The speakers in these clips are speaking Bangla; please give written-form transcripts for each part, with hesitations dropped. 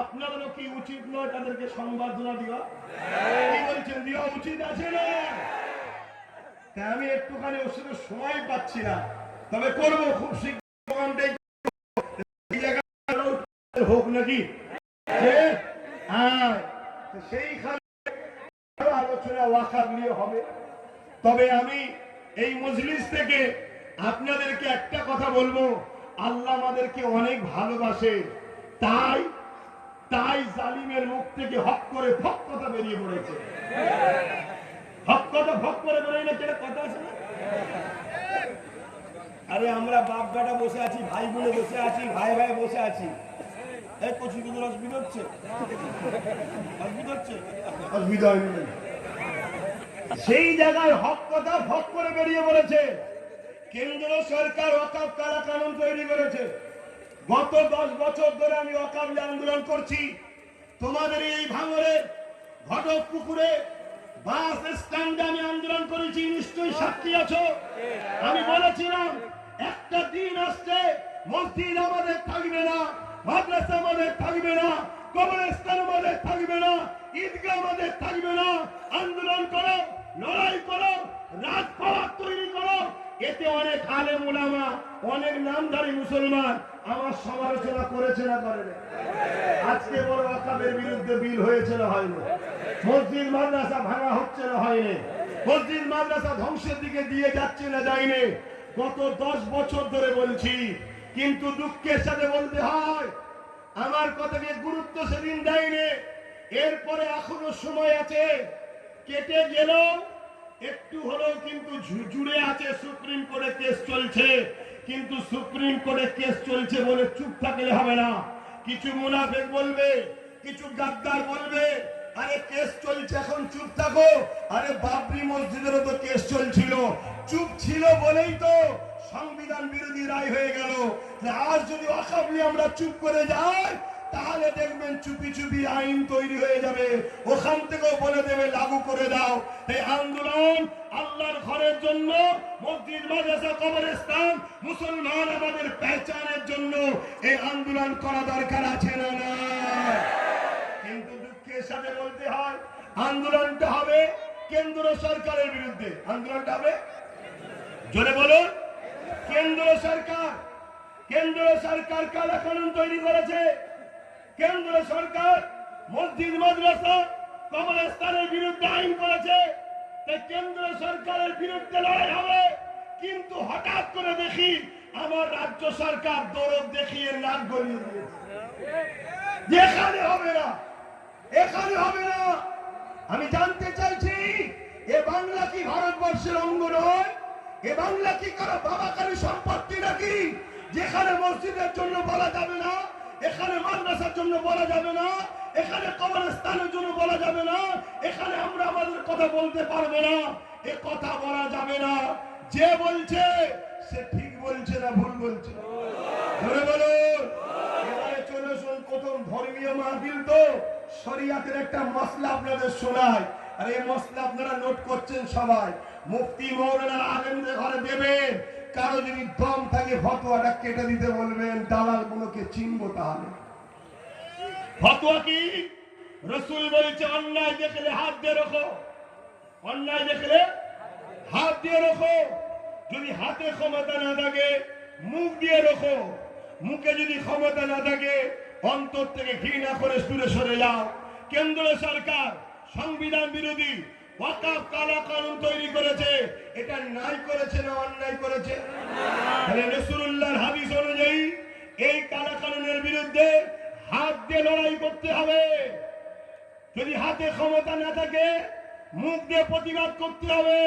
আপনাদেরও কি উচিত নয় তাদেরকে সংবর্ধনা দেওয়া? কি বলছেন, দেওয়া উচিত আছে না? তাই আমি একটুখানি ওর সাথে সময় পাচ্ছি না, তবে করবো খুব শীঘ্রই হোক নাকি সেইখানে আলোচনা ওয়াকাফ নিয়ে হবে। তবে আমি এই মজলিস থেকে আপনাদেরকে একটা কথা বলবো, আল্লাহ আমাদেরকে অনেক ভালোবাসে, তাই তাই জালিমের মুখ থেকে হক করে ফক কথা বেরিয়ে পড়েছে। হক কথা ফক করে বেরোয় না, কেন কথা আছে না? আরে আমরা বাপ বেটা বসে আছি, ভাই বোনে বসে আছি, ভাই ভাই বসে আছি, এই কচি কিন্তু অসুবিধা হচ্ছে, অসুবিধা হয়নি। সেই জায়গায় হক কথা ফক করে বেরিয়ে পড়েছে। কেন্দ্র সরকার ওয়াকফ কালা কানুন তৈরি করেছে। গত 10 বছর ধরে আমি ওয়াকফ আন্দোলন করছি। তোমাদের এই ভাঙরে, ঘটক পুকুরে, বাস স্ট্যান্ডে আমি আন্দোলন করেছি, নিশ্চয়ই সাক্ষী আছো। আমি বলেছিলাম একটা দিন আসছে মসজিদ আমাদের থাকবে না, মাদ্রাসা আমাদের থাকবে না, কবরস্থান আমাদের থাকবে না, ঈদগাহ আমাদের থাকবে না। আন্দোলন করো, লড়াই করো, রাজপথ তৈরি করো। এতে অনেক আলেম উলামা, অনেক নামধারী মুসলমান আমার সমালোচনা করেছে না করেনি? আজকে বড় ওয়াকফের বিরুদ্ধে বিল হয়েছে না হয়নি? মসজিদ মাদ্রাসা ভাঙা হচ্ছে না হয়নি? মসজিদ মাদ্রাসা ধ্বংসের দিকে দিয়ে যাচ্ছে না যায়নি? গত 10 বছর ধরে বলছি, কিন্তু দুঃখের সাথে বলতে হয় আমার কথাকে গুরুত্ব সেদিন দেয়নি। এরপরে এখনো সময় আছে, কেটে গেল একটু হলেও কিন্তু জুড়ে আছে। সুপ্রিম কোর্টে কেস চলছে, কিন্তু সুপ্রিম কোর্টে কেস চলছে বলে চুপ থাকলে হবে না। কিছু মুনাফিক বলবে, কিছু গাদ্দার বলবে আরে কেস চলছে এখন চুপ থাকো। আরে বাবরি মসজিদেরও তো কেস চলছিল, চুপ ছিল বলেই তো সংবিধান বিরোধী রায় হয়ে গেল। আজ যদি ওয়াকফ নিয়ে আমরা চুপ করে যাই, তাহলে দেখবেন চুপি চুপি আইন তৈরি হয়ে যাবে, ওখান থেকেও বলে দেবে লাগু করে দাও। এই আন্দোলন আল্লাহর ঘরের জন্য, মসজিদ মাদ্রাসা কবরস্থান, মুসলমান আমাদের পেহচানের জন্য এই আন্দোলন করা দরকার আছে না? না, কিন্তু দুঃখের সাথে বলতে হয় আন্দোলনটা হবে কেন্দ্র সরকারের বিরুদ্ধে। আন্দোলনটা হবে, জোরে বলুন, কেন্দ্র সরকার। কেন্দ্র সরকার কালা কানুন তৈরি করেছে। কেন্দ্র সরকার মসজিদ মাদ্রাসা কবরস্থানের বিরুদ্ধে আইন করেছে। কেন্দ্র সরকারের বিরুদ্ধে লড়াই হবে, কিন্তু হঠাৎ করে দেখি আমার রাজ্য সরকার দরদ দেখিয়ে নাক গলিয়ে দিয়েছে। এখানে হবে না, এখানে হবে না। আমি জানতে চাইছি, এ বাংলা কি ভারতবর্ষের অঙ্গ নয়? এ বাংলা কি কারো বাবাকারী সম্পত্তি নাকি, যেখানে মসজিদের জন্য বলা যাবে না, এখানে মাদ্রাসার জন্য বলা যাবে না, এখানে কবরস্থানের জন্য বলা যাবে না, এখানে আমরা আমাদের কথা বলতে পারবো না? এ কথা বলা যাবে না। যে বলছে সে ঠিক বলছে না ভুল বলছে? ধরে বলুন। এবারে চলে শুন, প্রথম ধর্মীয় মাহফিল তো শরিয়াতের একটা মসলা আপনাদের শোনায়, আর এই মসলা আপনারা নোট করছেন সবাই। মুফতি মৌলানা আলেমদের ঘরে দেবেন, কারো যদি দম থাকে ফতোয়াটা কেটে দিতে বলবেন, দালাল গুলোকে চিনবো। তাহলে ফতোয়া কি? রাসূল বলেছে অন্যায় দেখলে হাত দিয়ে রাখো, অন্যায় দেখলে হাত দিয়ে রাখো। যদি হাতে ক্ষমতা না থাকে মুখ দিয়ে রাখো, মুখে যদি ক্ষমতা না থাকে অন্তর থেকে ঘৃণা করে দূরে সরে যাও। কেন্দ্র সরকার সংবিধান বিরোধী ওয়াকফ কালা কানুন তৈরি করেছে, এটা ন্যায় করেছে না অন্যায় করেছে? তাহলে রাসূলুল্লাহর হাদিস অনুযায়ী এই কালা কানুনের বিরুদ্ধে হাত দিয়ে লড়াই করতে হবে। যদি হাতে ক্ষমতা না থাকে মুখ দিয়ে প্রতিবাদ করতে হবে।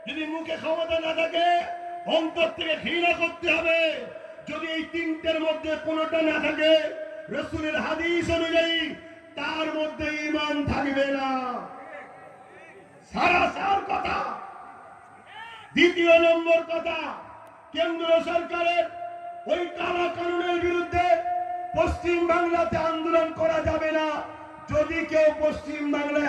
যদি মুখে ক্ষমতা না থাকে অন্তর থেকে ঘৃণা করতে হবে। যদি এই তিনটের মধ্যে কোনোটা না থাকে রাসূলের হাদিস অনুযায়ী তার মধ্যে ঈমান থাকবে না। সারাসার কথা। দ্বিতীয় নম্বর কথা, কেন্দ্র সরকারের ওই কালা কানুনের বিরুদ্ধে পশ্চিম বাংলাতে আন্দোলন করা যাবে না। যদি কেউ পশ্চিম বাংলায়